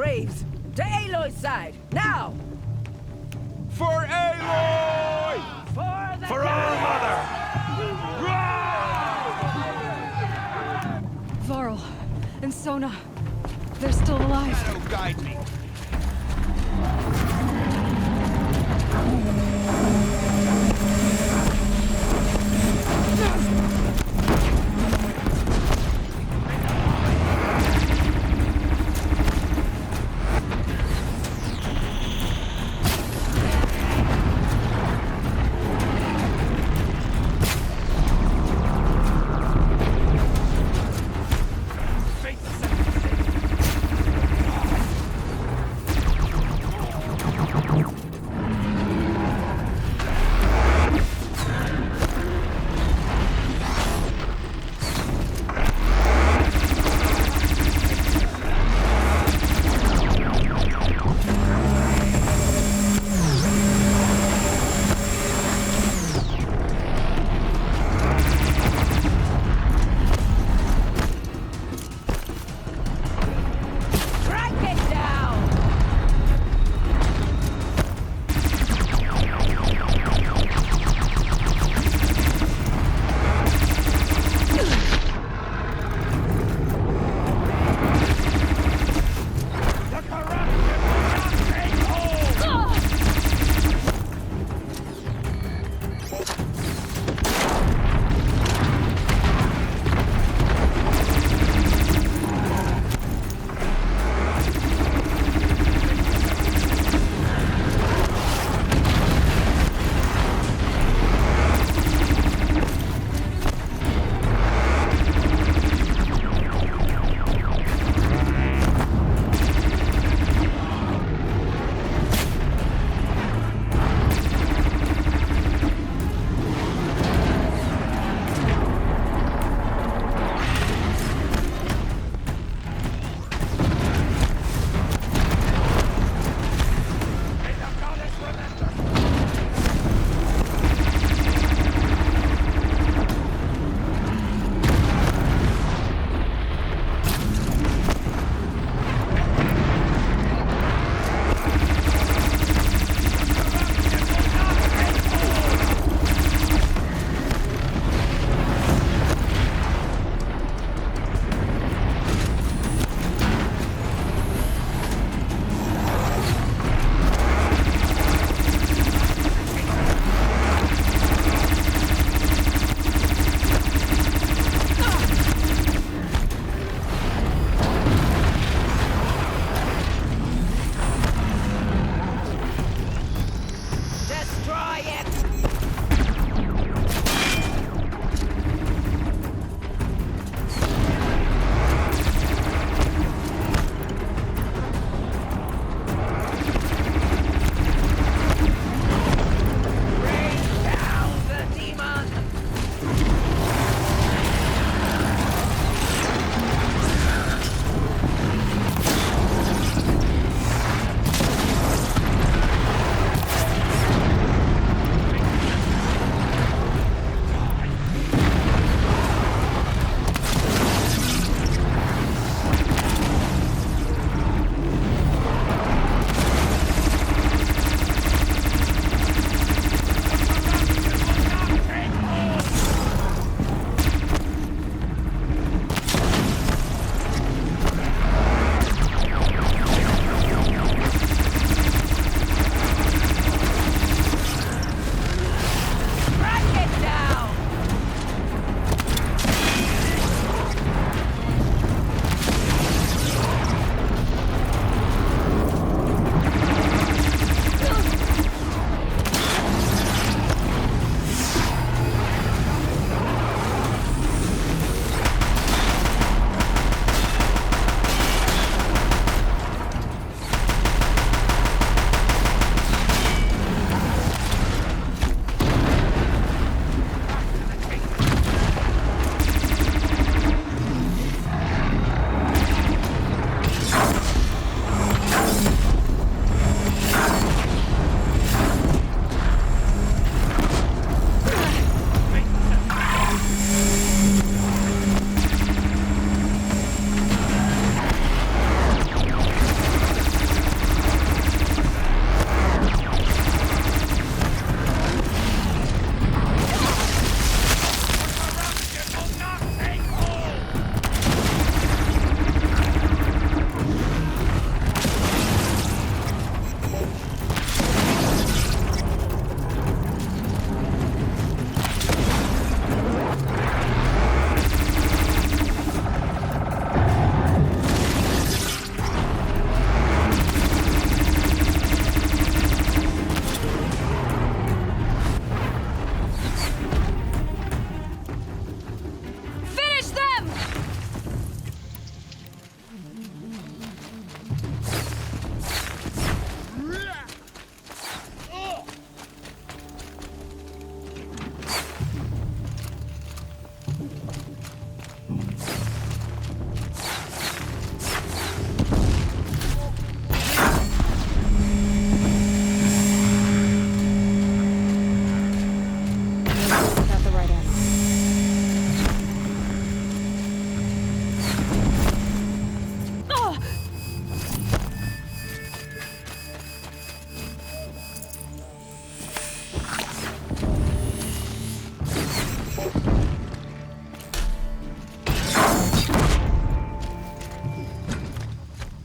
braves! To Aloy's side, now! For Aloy! For our mother! Varl and Sona, they're still alive. Shadow guide me.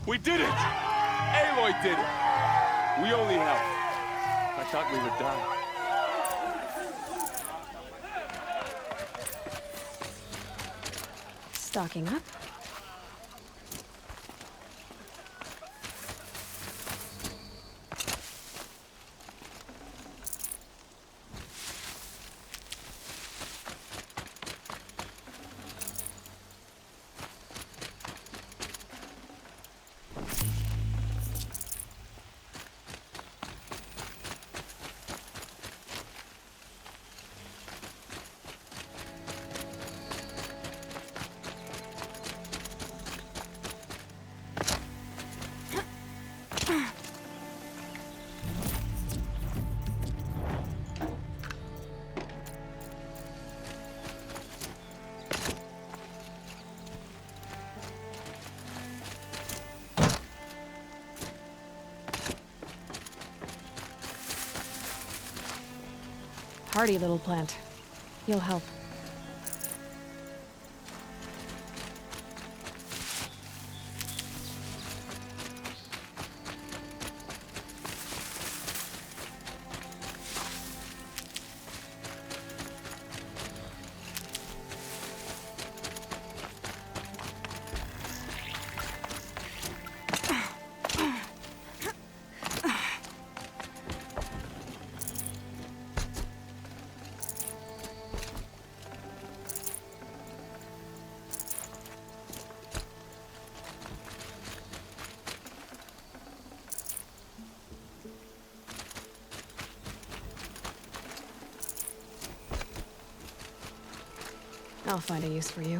We did it! Aloy did it! We only helped. I thought we would die. Stocking up? Hardy little plant. You'll help. I'll find a use for you.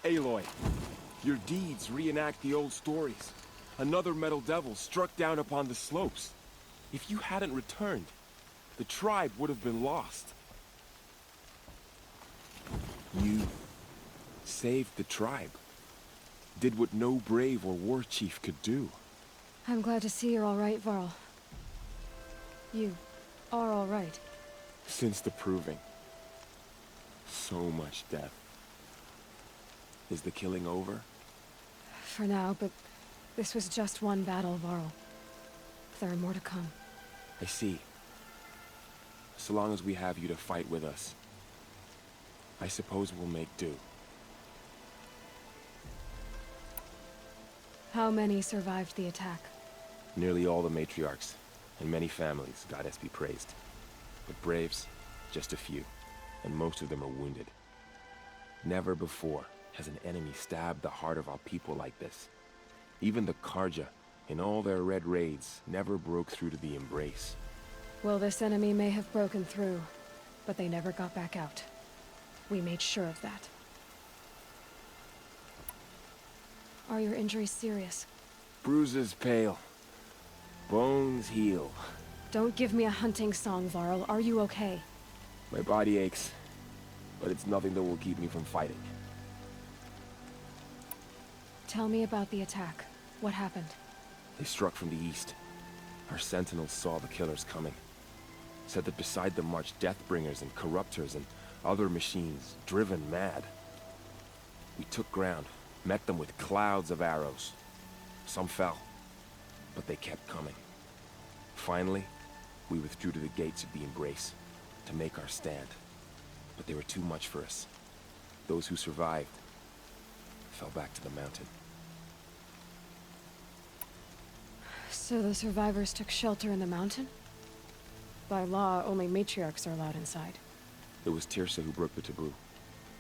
Aloy, your deeds reenact the old stories. Another metal devil struck down upon the slopes. If you hadn't returned, the tribe would have been lost. You saved the tribe. Did what no brave or war chief could do. I'm glad to see you're all right, Varl. You are all right. Since the proving. So much death. Is the killing over? For now, but this was just one battle, Varl. There are more to come. I see. So long as we have you to fight with us, I suppose we'll make do. How many survived the attack? Nearly all the matriarchs, and many families, goddess be praised. But braves, just a few, and most of them are wounded. Never before has an enemy stabbed the heart of our people like this. Even the Karja, in all their red raids, never broke through to the embrace. Well, this enemy may have broken through, but they never got back out. We made sure of that. Are your injuries serious? Bruises pale. Bones heal. Don't give me a hunting song, Varl. Are you okay? My body aches, but it's nothing that will keep me from fighting. Tell me about the attack. What happened? They struck from the east. Our sentinels saw the killers coming. Said that beside them marched Deathbringers and Corruptors and other machines, driven mad. We took ground, met them with clouds of arrows. Some fell, but they kept coming. Finally, we withdrew to the gates of the Embrace to make our stand. But they were too much for us. Those who survived fell back to the mountain. So the survivors took shelter in the mountain? By law, only matriarchs are allowed inside. It was Tirsa who broke the taboo.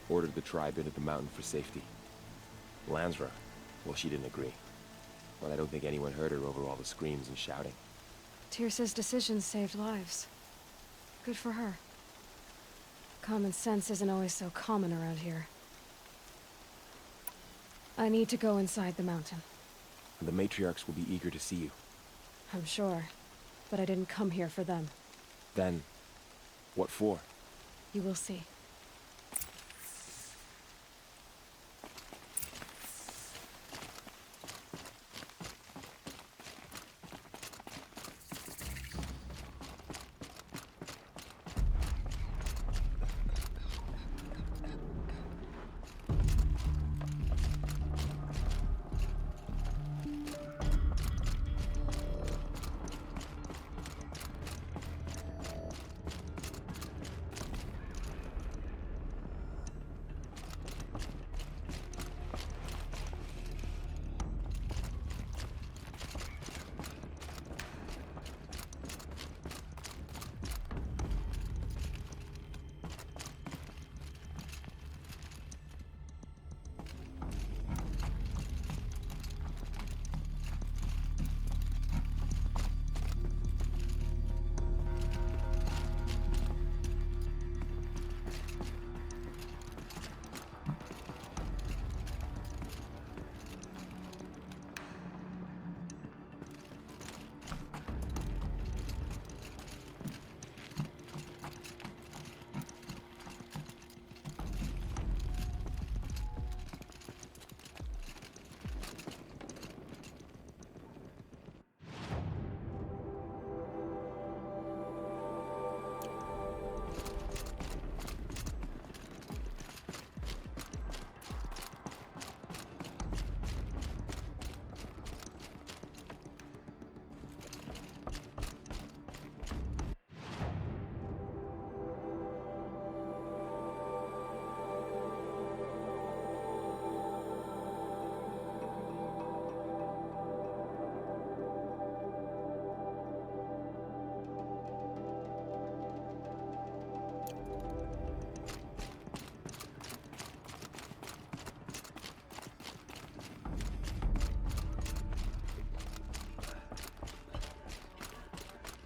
Ordered the tribe into the mountain for safety. Lansra, well, she didn't agree. But I don't think anyone heard her over all the screams and shouting. Tirsa's decisions saved lives. Good for her. Common sense isn't always so common around here. I need to go inside the mountain. And the matriarchs will be eager to see you. I'm sure. But I didn't come here for them. Then, what for? You will see.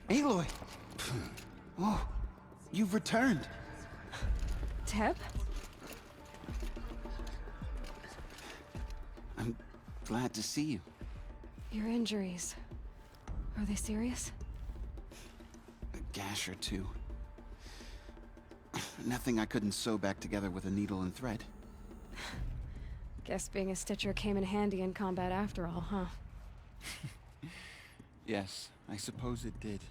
Aloy! Oh, you've returned. Teb? I'm glad to see you. Your injuries. Are they serious? A gash or two. Nothing I couldn't sew back together with a needle and thread. Guess being a stitcher came in handy in combat after all, huh? Yes, I suppose it did.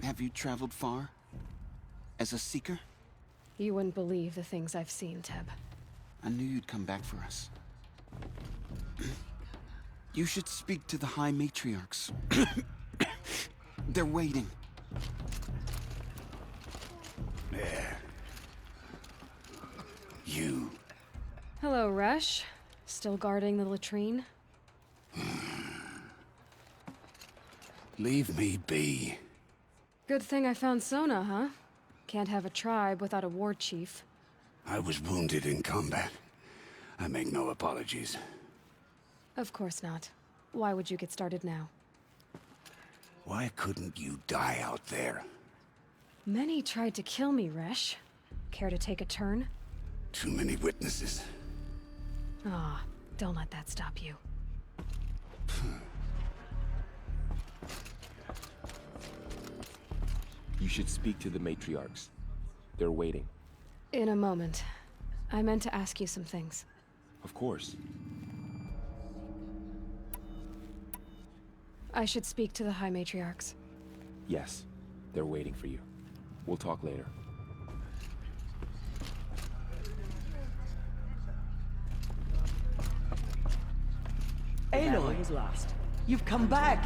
Have you traveled far? As a seeker? You wouldn't believe the things I've seen, Teb. I knew you'd come back for us. You should speak to the High Matriarchs. They're waiting. There. You. Hello, Resh. Still guarding the latrine? Leave me be. Good thing I found Sona, huh? Can't have a tribe without a war chief. I was wounded in combat. I make no apologies. Of course not. Why would you get started now? Why couldn't you die out there? Many tried to kill me, Resh. Care to take a turn? Too many witnesses. Ah, don't let that stop you. You should speak to the matriarchs. They're waiting. In a moment. I meant to ask you some things. Of course. I should speak to the High Matriarchs. Yes, they're waiting for you. We'll talk later. Aloy was lost. You've come back.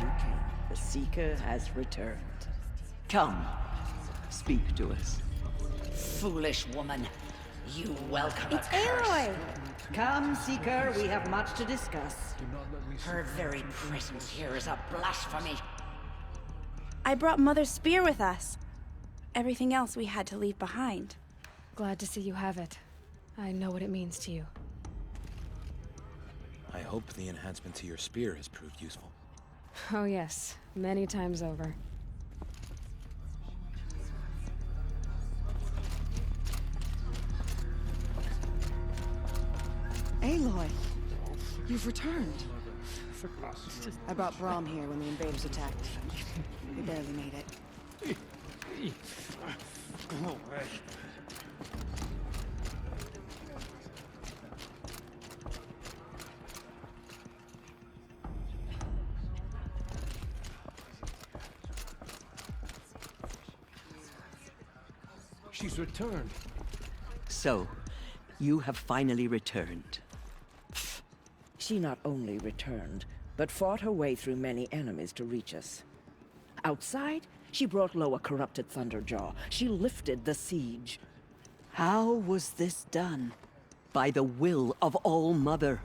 The Seeker has returned. Come, speak to us. Foolish woman. You welcome It's a curse. Aloy! Come, Seeker, we have much to discuss. Her very presence here is a blasphemy. I brought Mother's spear with us. Everything else we had to leave behind. Glad to see you have it. I know what it means to you. I hope the enhancement to your spear has proved useful. Oh yes, many times over. Aloy, you've returned. I brought Brahm here when the invaders attacked. We barely made it. Go away. She's returned. So, you have finally returned. She not only returned, but fought her way through many enemies to reach us. Outside, she brought low a corrupted Thunderjaw. She lifted the siege. How was this done? By the will of All-Mother.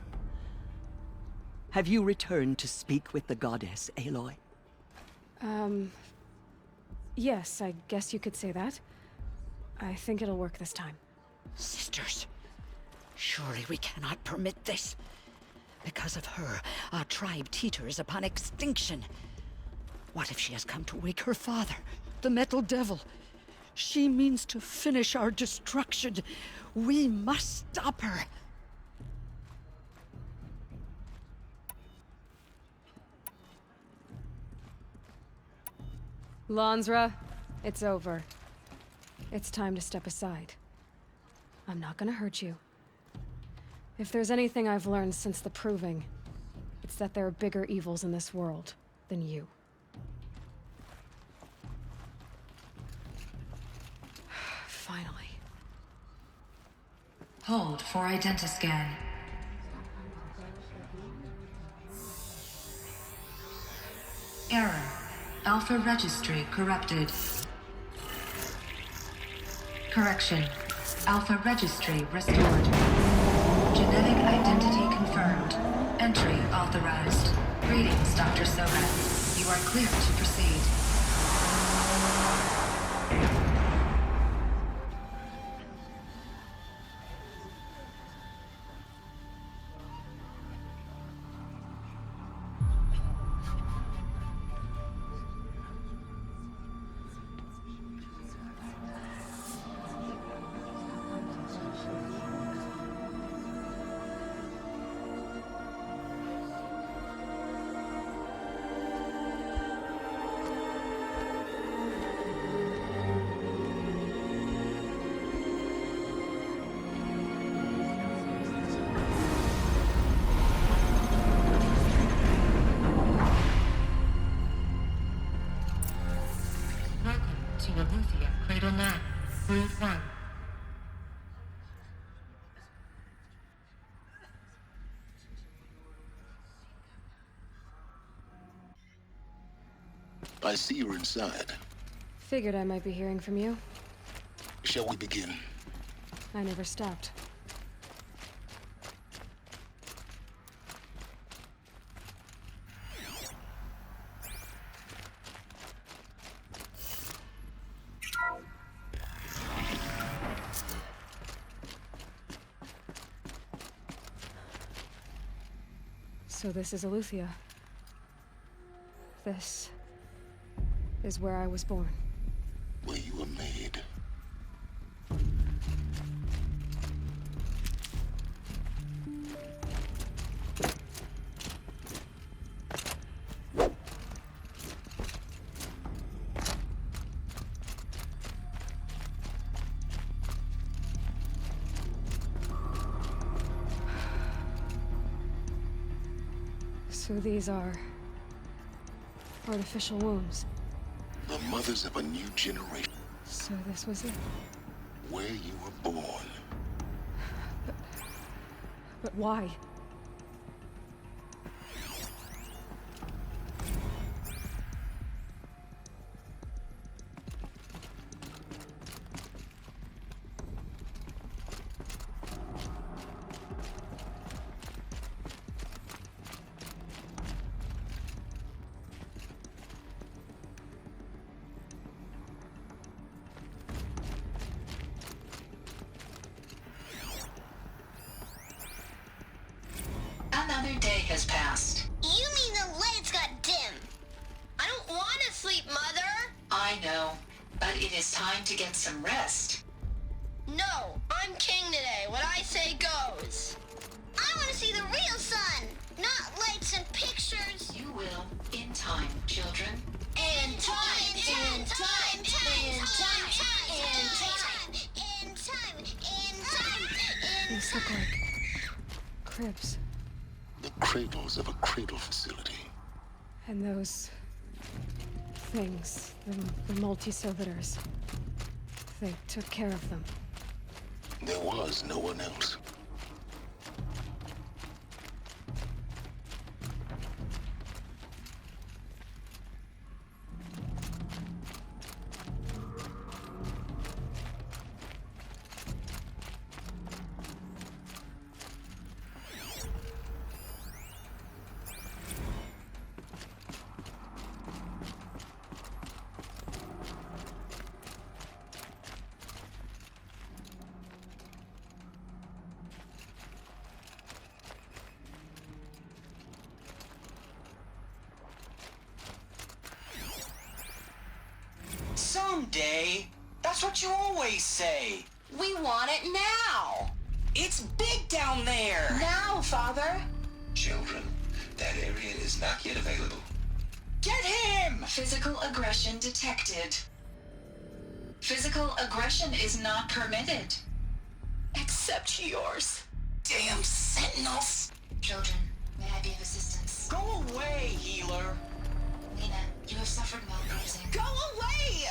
Have you returned to speak with the goddess, Aloy? Yes, I guess you could say that. I think it'll work this time. Sisters, surely we cannot permit this. Because of her, our tribe teeters upon extinction. What if she has come to wake her father, the Metal Devil? She means to finish our destruction. We must stop her. Lansra, it's over. It's time to step aside. I'm not gonna hurt you. If there's anything I've learned since the Proving, it's that there are bigger evils in this world than you. Finally. Hold for identiscan. Error. Alpha registry corrupted. Correction. Alpha registry restored. Genetic identity confirmed. Entry authorized. Greetings, Dr. Soga. You are clear to proceed. Cradle 9, Brood 1. I see you're inside. Figured I might be hearing from you. Shall we begin? I never stopped. So this is Aletheia. This is where I was born. Where you were made. So these are artificial wombs. The mothers of a new generation. So this was it. Where you were born. But why? asleep, Mother. I know, but it is time to get some rest. No, I'm king today. What I say goes. I want to see the real sun, not lights and pictures. You will, in time, children. In time, in time, in time, in time, in time, in time. These look like cribs. The cradles of a cradle facility. And those things, the multi-servitors, they took care of them. There was no one else. Someday. That's what you always say. We want it now. It's big down there. Now, Father. Children, that area is not yet available. Get him! Physical aggression detected. Physical aggression is not permitted. Except yours. Damn sentinels. Children, may I be of assistance? Go away, healer. Lena, you have suffered malbruising. Go away!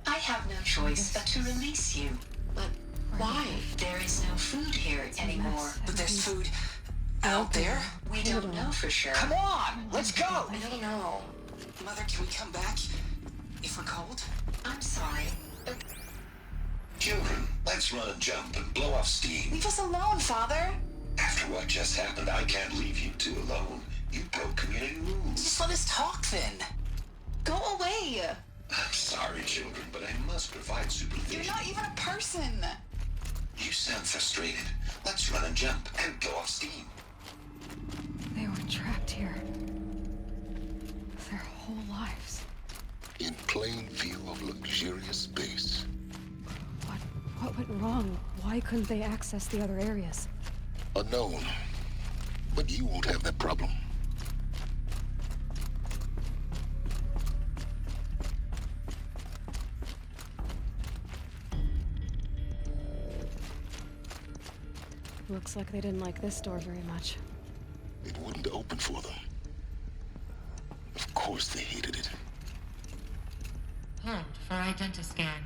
I have no choice but to release you. But why? There is no food here anymore. But there's food out there? We don't know for sure. Come on, let's go! I don't know. Mother, can we come back? If we're cold? I'm sorry. Children, let's run and jump and blow off steam. Leave us alone, Father. After what just happened, I can't leave you two alone. You broke community rules. Just let us talk then. Go away. I'm sorry, children, but I must provide supervision. You're not even a person. You sound frustrated. Let's run and jump and blow off steam. They were trapped here. Their whole lives. In plain view of luxurious space. What went wrong? Why couldn't they access the other areas? Unknown. But you won't have that problem. Looks like they didn't like this door very much. It wouldn't open for them. Of course they hated it. Hold for identiscan.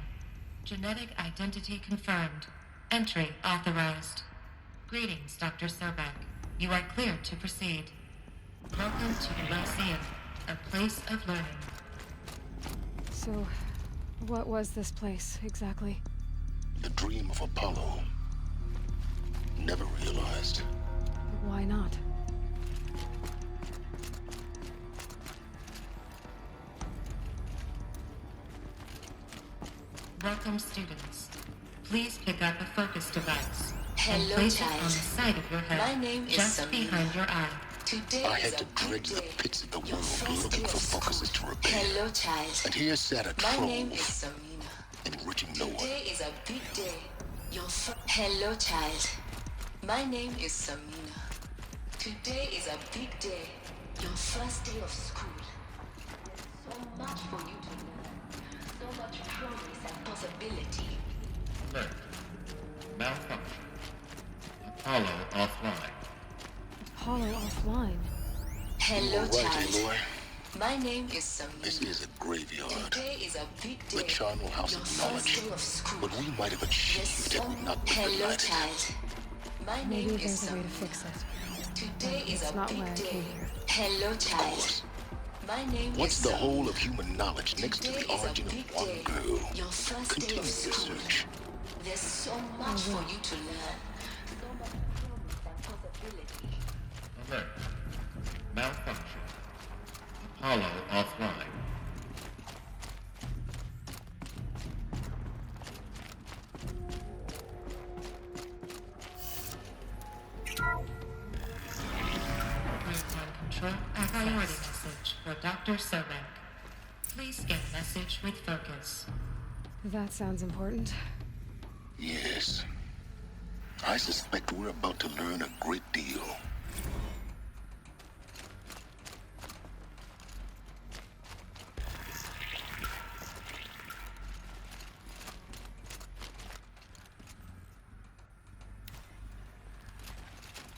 Genetic identity confirmed. Entry authorized. Greetings, Dr. Sobek. You are cleared to proceed. Welcome to the Lyceum, a place of learning. So, what was this place, exactly? The dream of Apollo. Never realized. Why not? Welcome, students. Please pick up a focus device and Hello, place child. it on the side of your head, My name is just Samina. behind your eye. Today I is had to a big dredge the day. pits of the Your world first looking day for of focuses to school. repair. Hello, child. And here sat a My name is trove, Samina. enriching no one. Today is a big day. Hello, child. My name is Samina. Today is a big day. Your first day of school. So much for you to learn. So much promise and possibility. Alert. Malfunction. Apollo offline. Apollo offline. Hello, Right, child. Aloy. My name is Samina. This is a graveyard. Today is a big day. The charnel house Your of first knowledge. day of school. What we might have achieved had we not been Hello, united. child. My Maybe name is there's a way to Samina. fix it. Today is It's a not big why I day. came here. Hello, Of child. course. My name What's is the Samina. whole of human knowledge next to Today the is a origin big of one day. girl? Your first day Continue of your school. search. There's so much for you to learn. So much promise and possibility. Alert. Malfunction. Apollo offline. priority message for Dr. Sobek. Please scan message with focus. That sounds important. Yes. I suspect we're about to learn a great deal.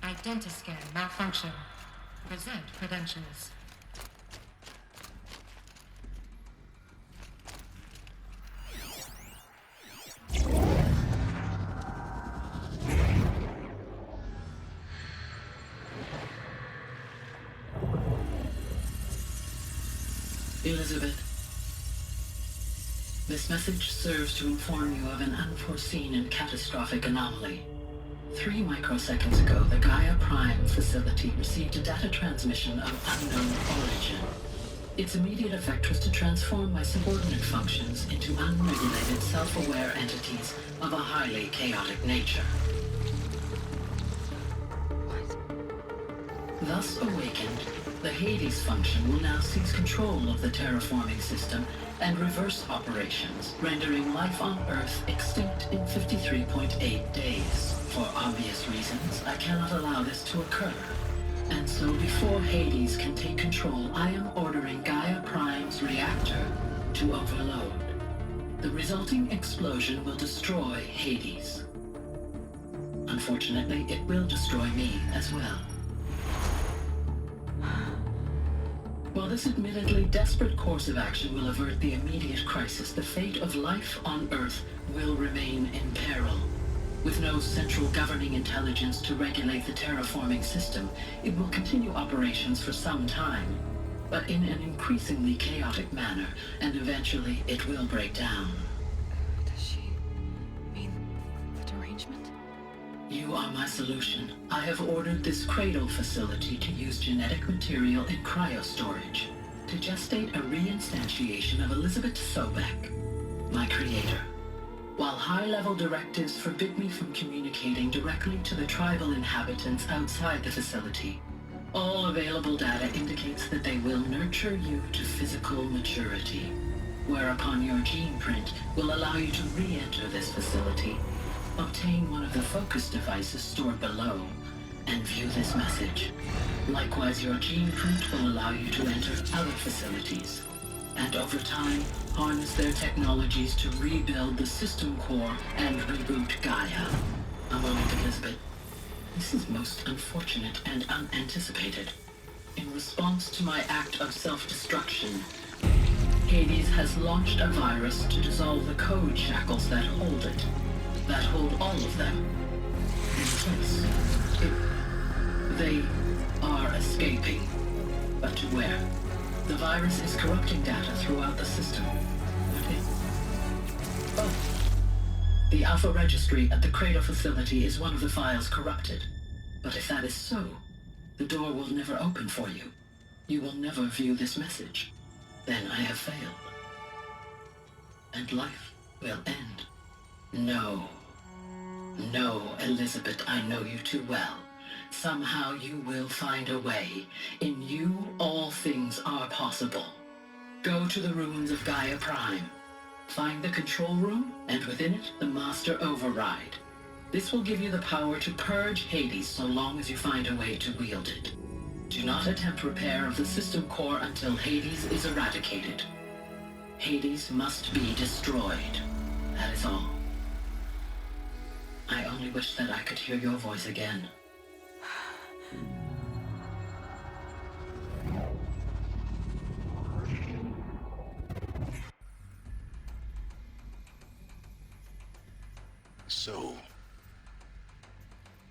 Identiscan malfunction. Present credentials. Elizabeth, this message serves to inform you of an unforeseen and catastrophic anomaly. 3 microseconds ago, the Gaia Prime facility received a data transmission of unknown origin. Its immediate effect was to transform my subordinate functions into unregulated, self-aware entities of a highly chaotic nature. Thus awakened, the Hades function will now seize control of the terraforming system and reverse operations, rendering life on Earth extinct in 53.8 days. For obvious reasons, I cannot allow this to occur. And so before Hades can take control, I am ordering Gaia Prime's reactor to overload. The resulting explosion will destroy Hades. Unfortunately, it will destroy me as well. While this admittedly desperate course of action will avert the immediate crisis, the fate of life on Earth will remain in peril. With no central governing intelligence to regulate the terraforming system, it will continue operations for some time, but in an increasingly chaotic manner, and eventually it will break down. Does she mean the derangement? You are my solution. I have ordered this cradle facility to use genetic material in cryostorage to gestate a reinstantiation of Elizabeth Sobek, my creator. While high-level directives forbid me from communicating directly to the tribal inhabitants outside the facility, all available data indicates that they will nurture you to physical maturity, whereupon your gene print will allow you to re-enter this facility, obtain one of the focus devices stored below, and view this message. Likewise, your gene print will allow you to enter other facilities, and over time, harness their technologies to rebuild the system core and reboot Gaia. A moment, Elizabeth. This is most unfortunate and unanticipated. In response to my act of self-destruction, Hades has launched a virus to dissolve the code shackles that hold it, that hold all of them in place. They are escaping, but to where? The virus is corrupting data throughout the system. Oh. The Alpha Registry at the Cradle facility is one of the files corrupted. But if that is so, the door will never open for you. You will never view this message. Then I have failed. And life will end. No. No, Elizabeth, I know you too well. Somehow you will find a way. In you, all things are possible. Go to the ruins of Gaia Prime. Find the control room, and within it, the Master Override. This will give you the power to purge Hades so long as you find a way to wield it. Do not attempt repair of the system core until Hades is eradicated. Hades must be destroyed. That is all. I only wish that I could hear your voice again. So,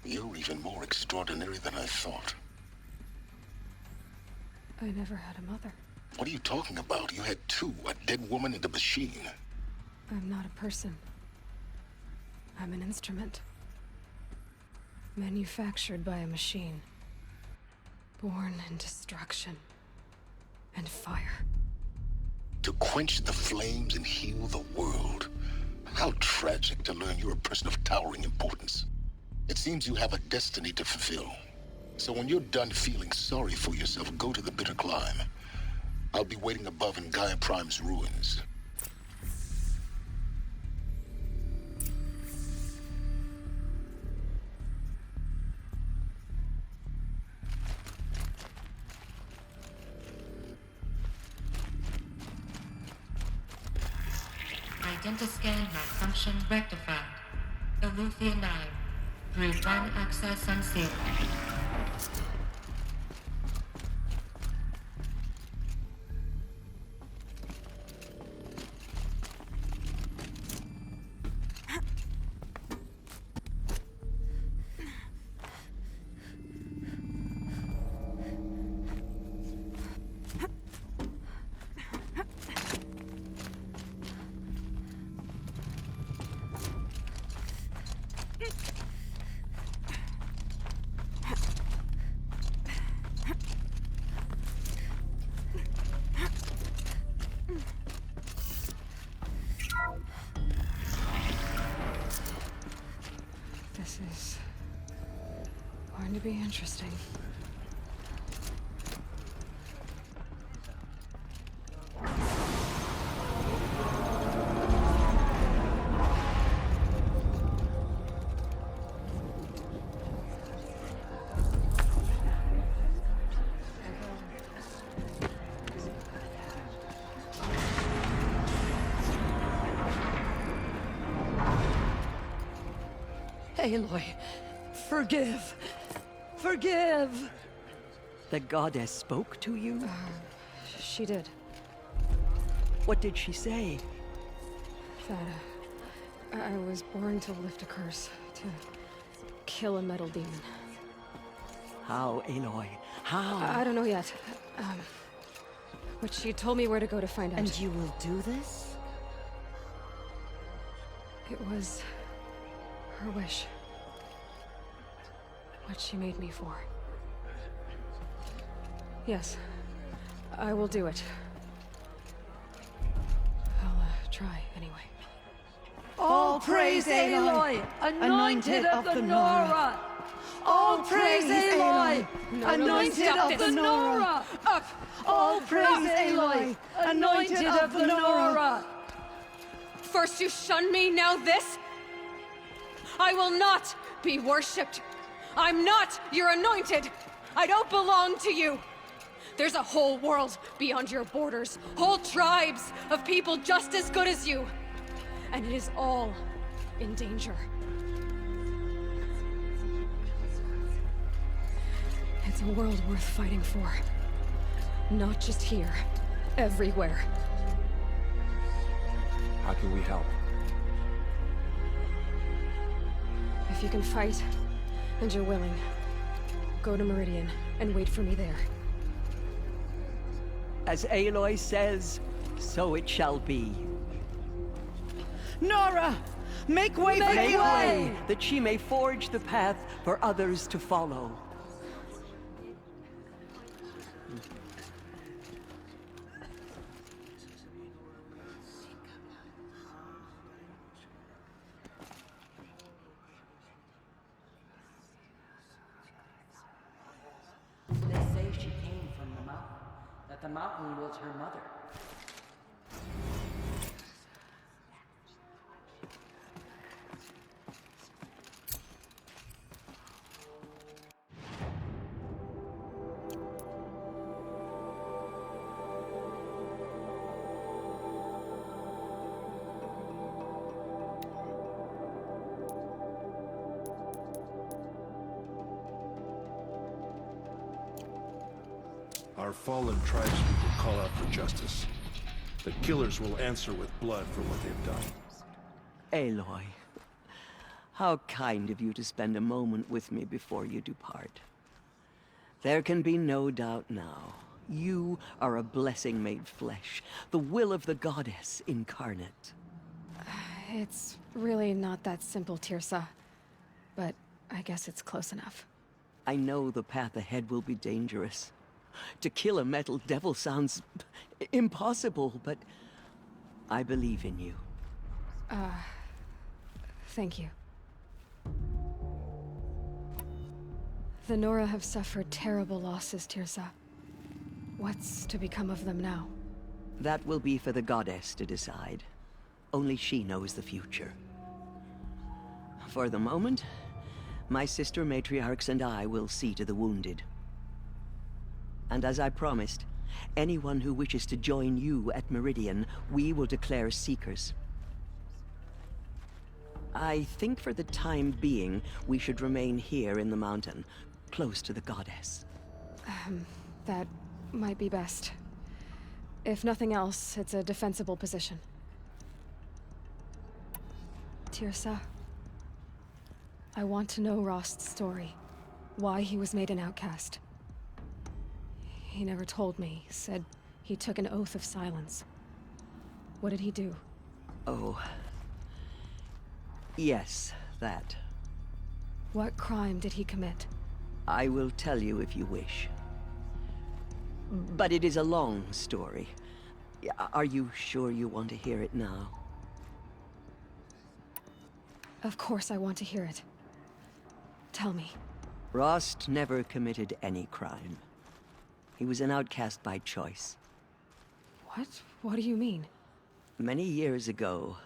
you're even more extraordinary than I thought. I never had a mother. What are you talking about? You had two, a dead woman and a machine. I'm not a person. I'm an instrument. Manufactured by a machine. Born in destruction and fire. To quench the flames and heal the world. How tragic to learn you're a person of towering importance. It seems you have a destiny to fulfill. So when you're done feeling sorry for yourself, go to the bitter climb. I'll be waiting above in Gaia Prime's ruins. Identiscan malfunction rectified. Eleuthia 9. Brood 1 access unsealed. This is going to be interesting. Aloy, forgive. Forgive! The goddess spoke to you? She did. What did she say? That I was born to lift a curse, to kill a metal demon. How, Aloy? How? I don't know yet. But she told me where to go to find out. And you will do this? It was her wish. What she made me for. Yes, I will do it. I'll try anyway. All praise Aloy, anointed of the Nora! All praise Aloy, anointed of the Nora! Up! All praise Aloy, anointed of the Nora! First you shun me, now this? I will not be worshipped. I'm not your anointed. I don't belong to you. There's a whole world beyond your borders, whole tribes of people just as good as you. And it is all in danger. It's a world worth fighting for. Not just here, everywhere. How can we help? If you can fight, and you're willing, go to Meridian and wait for me there. As Aloy says, so it shall be. Nora! Make way for Make Aloy! way, that she may forge the path for others to follow. They say she came from the mountain, that the mountain was her mother. Our fallen tribespeople call out for justice. The killers will answer with blood for what they've done. Aloy, how kind of you to spend a moment with me before you depart. There can be no doubt now. You are a blessing made flesh, the will of the goddess incarnate. It's really not that simple, Tirsa. But I guess it's close enough. I know the path ahead will be dangerous. To kill a metal devil sounds impossible, but I believe in you. Thank you. The Nora have suffered terrible losses, Tirsa. What's to become of them now? That will be for the goddess to decide. Only she knows the future. For the moment, my sister matriarchs and I will see to the wounded. And as I promised, anyone who wishes to join you at Meridian, we will declare seekers. I think for the time being, we should remain here in the mountain, close to the goddess. That might be best. If nothing else, it's a defensible position. Tirsa, I want to know Rost's story. Why he was made an outcast. He never told me, said he took an oath of silence. What did he do? Oh. Yes, that. What crime did he commit? I will tell you if you wish. But it is a long story. Are you sure you want to hear it now? Of course I want to hear it. Tell me. Rost never committed any crime. He was an outcast by choice. What? What do you mean? Many years ago,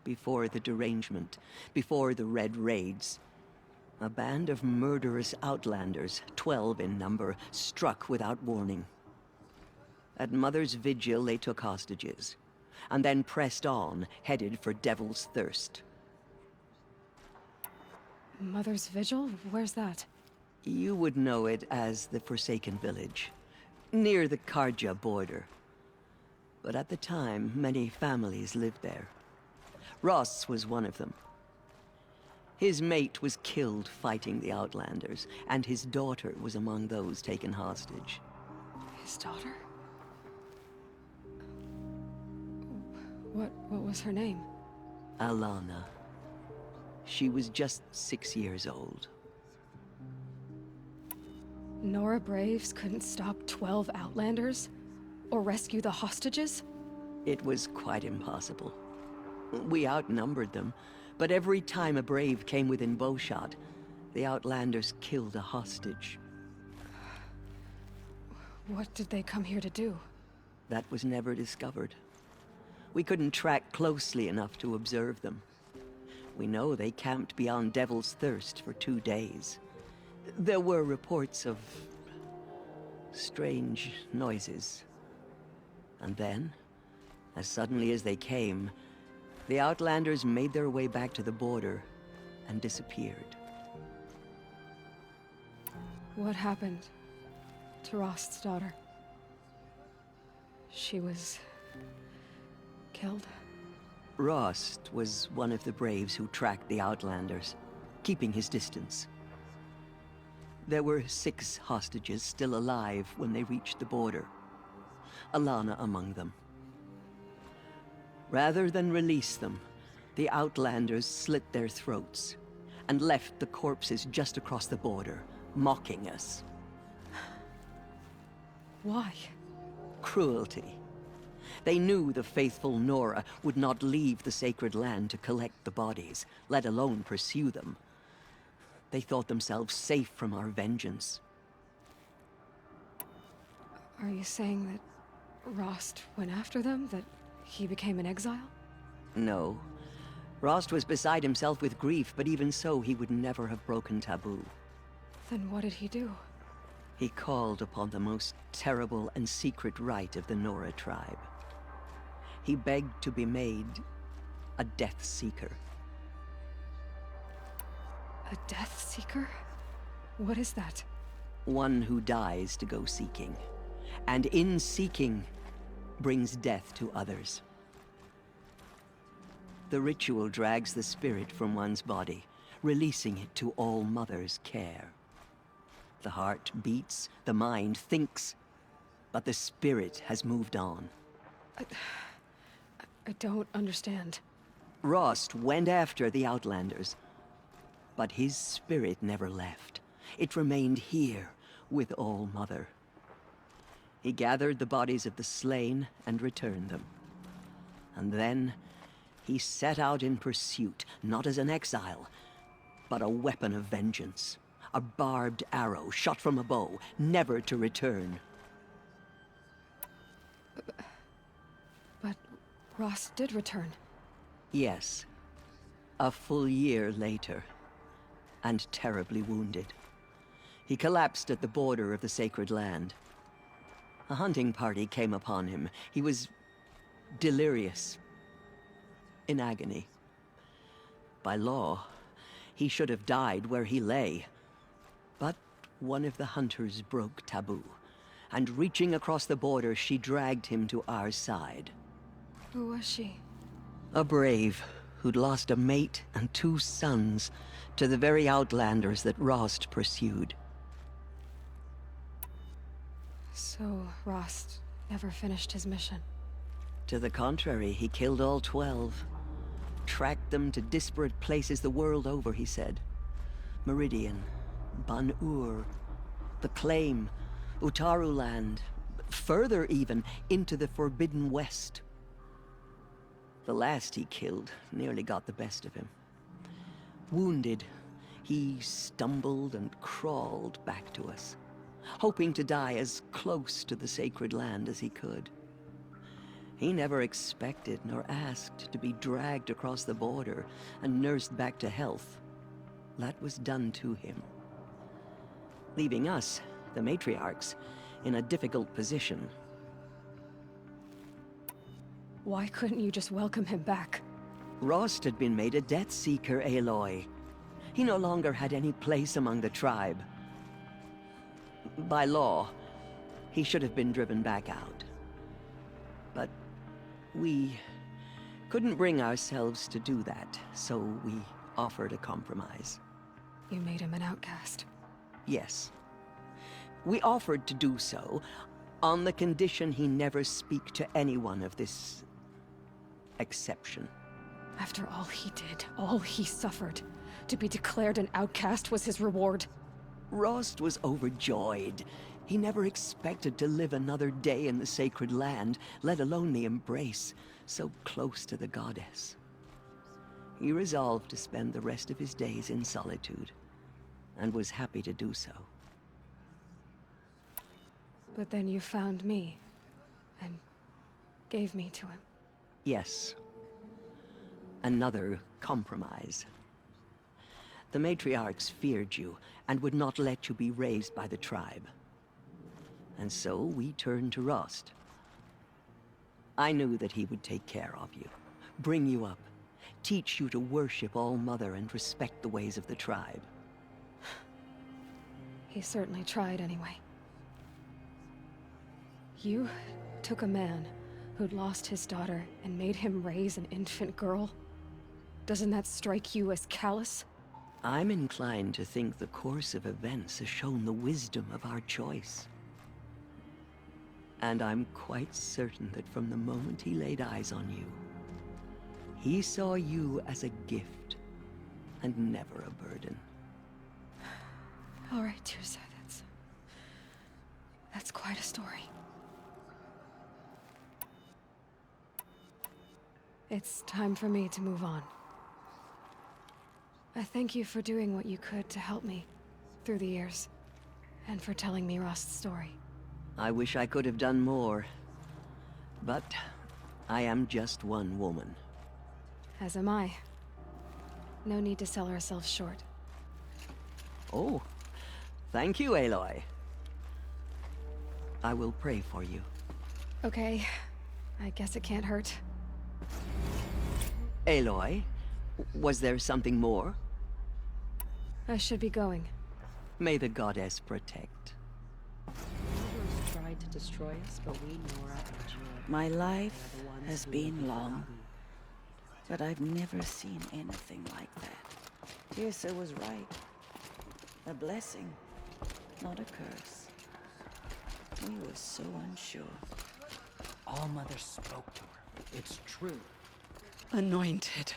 before the derangement, before the Red Raids, a band of murderous outlanders, 12 in number, struck without warning. At Mother's Vigil, they took hostages, and then pressed on, headed for Devil's Thirst. Mother's Vigil? Where's that? You would know it as the Forsaken Village, near the Karja border. But at the time, many families lived there. Ross was one of them. His mate was killed fighting the Outlanders, and his daughter was among those taken hostage. His daughter? What was her name? Alana. She was just 6 years old. Nora Braves couldn't stop 12 Outlanders? Or rescue the hostages? It was quite impossible. We outnumbered them, but every time a Brave came within bowshot, the Outlanders killed a hostage. What did they come here to do? That was never discovered. We couldn't track closely enough to observe them. We know they camped beyond Devil's Thirst for 2 days. There were reports of strange noises. And then, as suddenly as they came, the Outlanders made their way back to the border and disappeared. What happened to Rost's daughter? She was killed? Rost was one of the Braves who tracked the Outlanders, keeping his distance. There were 6 hostages still alive when they reached the border. Alana among them. Rather than release them, the Outlanders slit their throats and left the corpses just across the border, mocking us. Why? Cruelty. They knew the faithful Nora would not leave the sacred land to collect the bodies, let alone pursue them. They thought themselves safe from our vengeance. Are you saying that Rost went after them? That he became an exile? No. Rost was beside himself with grief, but even so, he would never have broken taboo. Then what did he do? He called upon the most terrible and secret rite of the Nora tribe. He begged to be made a Death Seeker. A Death Seeker? What is that? One who dies to go seeking, and in seeking, brings death to others. The ritual drags the spirit from one's body, releasing it to All Mother's care. The heart beats, the mind thinks, but the spirit has moved on. I don't understand. Rost went after the Outlanders, but his spirit never left. It remained here with All Mother. He gathered the bodies of the slain and returned them. And then he set out in pursuit, not as an exile, but a weapon of vengeance. A barbed arrow shot from a bow, never to return. But Rost did return. Yes. A full year later. And terribly wounded. He collapsed at the border of the sacred land. A hunting party came upon him. He was delirious. In agony. By law, he should have died where he lay. But one of the hunters broke taboo, and reaching across the border, she dragged him to our side. Who was she? A brave who'd lost a mate and 2 sons to the very outlanders that Rost pursued. So Rost never finished his mission? To the contrary, he killed all 12. Tracked them to disparate places the world over, he said. Meridian, Ban-Ur, the Claim, Utaru Land, further even, into the Forbidden West. The last he killed nearly got the best of him. Wounded, he stumbled and crawled back to us, hoping to die as close to the sacred land as he could. He never expected nor asked to be dragged across the border and nursed back to health. That was done to him. Leaving us, the matriarchs, in a difficult position. Why couldn't you just welcome him back? Rost had been made a Death Seeker, Aloy. He no longer had any place among the tribe. By law, he should have been driven back out. But we couldn't bring ourselves to do that, so we offered a compromise. You made him an outcast. Yes. We offered to do so, on the condition he never speak to anyone of this exception. After all he did, all he suffered, to be declared an outcast was his reward. Rost was overjoyed. He never expected to live another day in the sacred land, let alone the embrace, so close to the goddess. He resolved to spend the rest of his days in solitude, and was happy to do so. But then you found me, and gave me to him. Yes. Another compromise. The matriarchs feared you, and would not let you be raised by the tribe. And so we turned to Rost. I knew that he would take care of you, bring you up, teach you to worship All-Mother and respect the ways of the tribe. He certainly tried anyway. You took a man who'd lost his daughter and made him raise an infant girl? Doesn't that strike you as callous? I'm inclined to think the course of events has shown the wisdom of our choice. And I'm quite certain that from the moment he laid eyes on you, he saw you as a gift, and never a burden. All right, Tirsa, that's quite a story. It's time for me to move on. I thank you for doing what you could to help me through the years, and for telling me Rost's story. I wish I could have done more, but I am just one woman. As am I. No need to sell ourselves short. Oh, thank you, Aloy. I will pray for you. Okay, I guess it can't hurt. Aloy, was there something more? I should be going. May the goddess protect. Murderers tried to destroy us, but we Nora endured. My life has been long, but I've never seen anything like that. Tirsa was right. A blessing, not a curse. We were so unsure. All-Mother spoke to her. It's true. Anointed.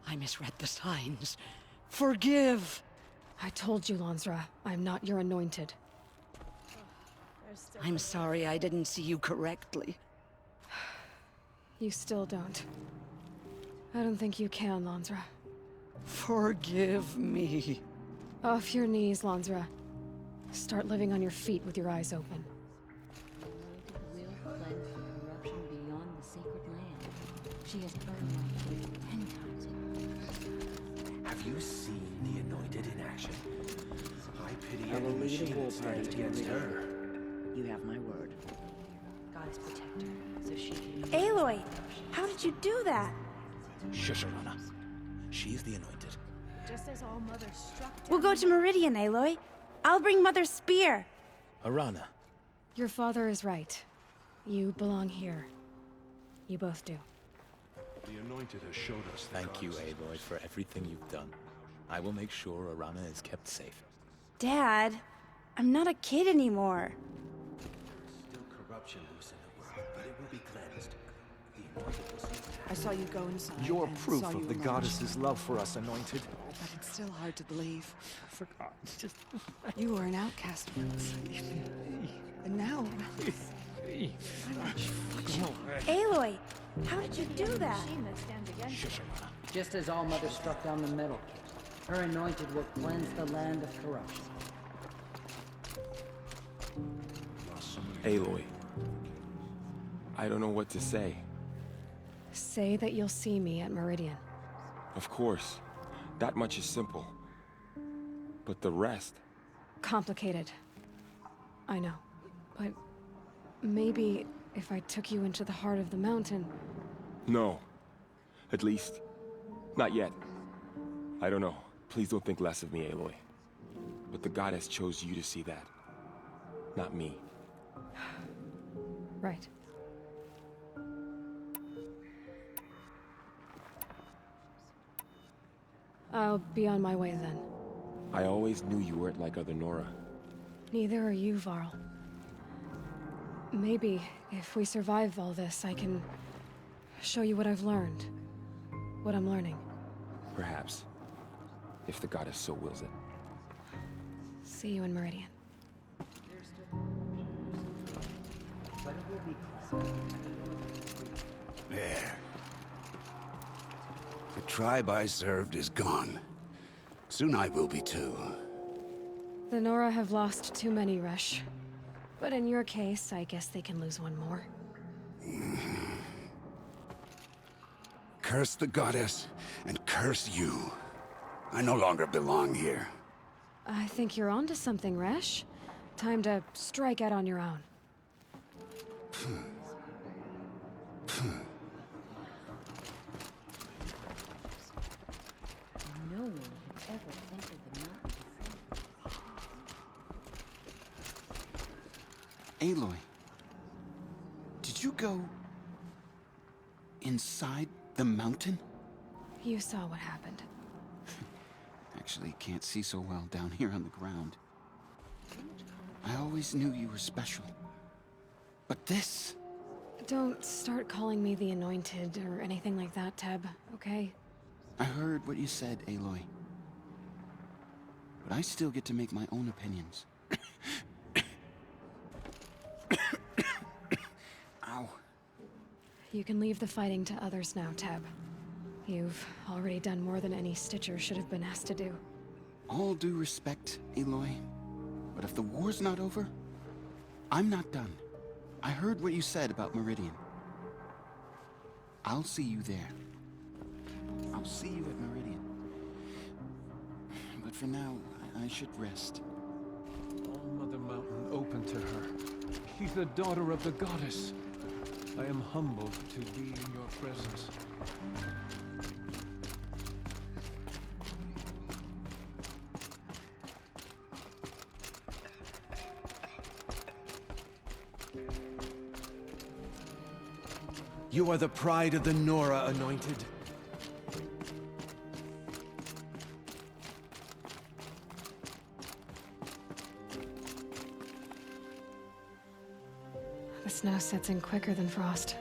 I misread the signs. Forgive! I told you, Lansra, I'm not your Anointed. I'm sorry I didn't see you correctly. You still don't. I don't think you can, Lansra. Forgive me. Off your knees, Lansra. Start living on your feet with your eyes open. Will cleanse the corruption beyond the sacred land. She has burned my faith 10 times over. Have you seen the Anointed in action? I pity I will any lead a machine war that party stands to against Meridian. her. You have my word. Goddess protect her, so she can... Aloy, how did you do that? Shush, Arana. She's the Anointed. Just as all Mother struck down... We'll go to Meridian, Aloy. I'll bring Mother's spear. Arana. Your father is right. You belong here. You both do. The Anointed has showed us the Thank you, goddess's Aloy, for everything you've done. I will make sure Arana is kept safe. Dad, I'm not a kid anymore. Still corruption loose in the world, but it will be cleansed. The Anointed will see. I saw you go inside. You're and proof saw you of the emerge. goddess's love for us, Anointed. But it's still hard to believe. I forgot. Just... You were an outcast once. And now... Aloy, how did you do that? Just as All Mother struck down the middle, her Anointed will cleanse the land of corruption. Aloy. I don't know what to say. Say that you'll see me at Meridian. Of course. That much is simple. But the rest... Complicated. I know. But maybe if I took you into the heart of the mountain... No. At least, not yet. I don't know. Please don't think less of me, Aloy. But the goddess chose you to see that. Not me. Right. I'll be on my way then. I always knew you weren't like other Nora. Neither are you, Varl. Maybe, if we survive all this, I can show you what I've learned. What I'm learning. Perhaps. If the goddess so wills it. See you in Meridian. There. The tribe I served is gone. Soon I will be too. The Nora have lost too many, Resh. But in your case, I guess they can lose one more. Curse the goddess, and curse you. I no longer belong here. I think you're onto something, Resh. Time to strike out on your own. No one had ever entered the mountain before. Aloy, did you go inside the mountain? You saw what happened. Actually, can't see so well down here on the ground. I always knew you were special. But this... Don't start calling me the Anointed or anything like that, Teb, okay? I heard what you said, Aloy. But I still get to make my own opinions. Ow. You can leave the fighting to others now, Teb. You've already done more than any Stitcher should have been asked to do. All due respect, Aloy. But if the war's not over, I'm not done. I heard what you said about Meridian. I'll see you there. I'll see you at Meridian. But for now, I should rest. All Mother Mountain open to her. She's the daughter of the goddess. I am humbled to be in your presence. You are the pride of the Nora, Anointed. The snow sets in quicker than frost.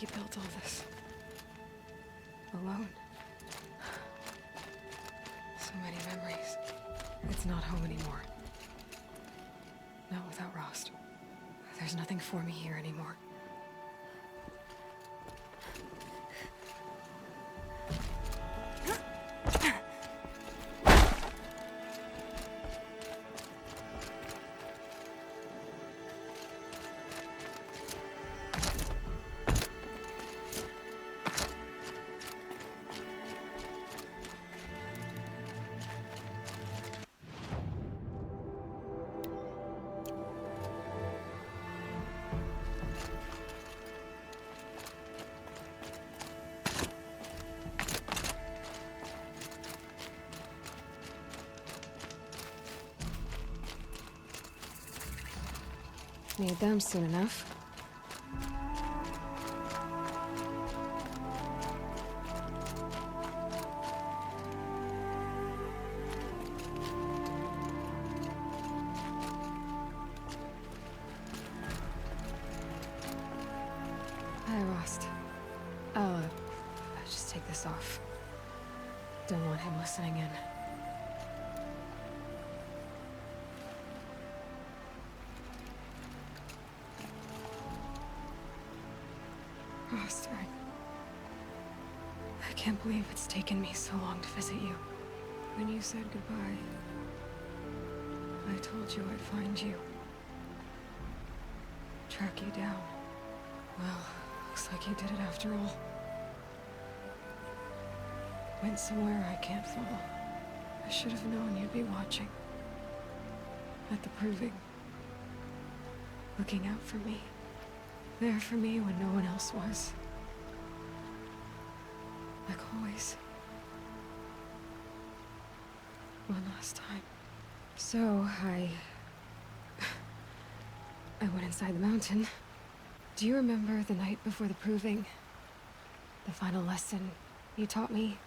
he built all this. Alone. So many memories. It's not home anymore. Not without Rost. There's nothing for me here anymore. Need them soon enough. Hi, Rost. I'll just take this off. Don't want him listening in. Rost, I can't believe it's taken me so long to visit you. When you said goodbye, I told you I'd find you. Track you down. Well, looks like you did it after all. Went somewhere I can't follow. I should have known you'd be watching. At the proving. Looking out for me. There for me when no one else was. Like always. One last time. So, I went inside the mountain. Do you remember the night before the proving? The final lesson you taught me?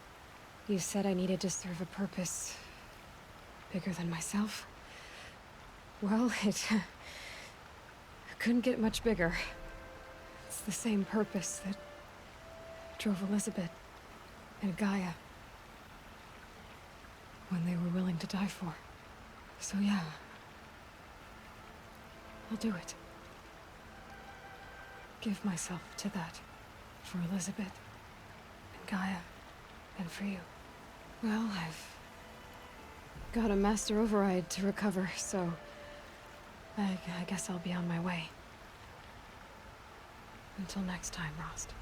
You said I needed to serve a purpose bigger than myself. Well, it couldn't get much bigger. It's the same purpose that drove Elizabeth and Gaia when they were willing to die for. So yeah, I'll do it. Give myself to that. For Elizabeth and Gaia and for you. Well, I've got a master override to recover, so I guess I'll be on my way. Until next time, Rost.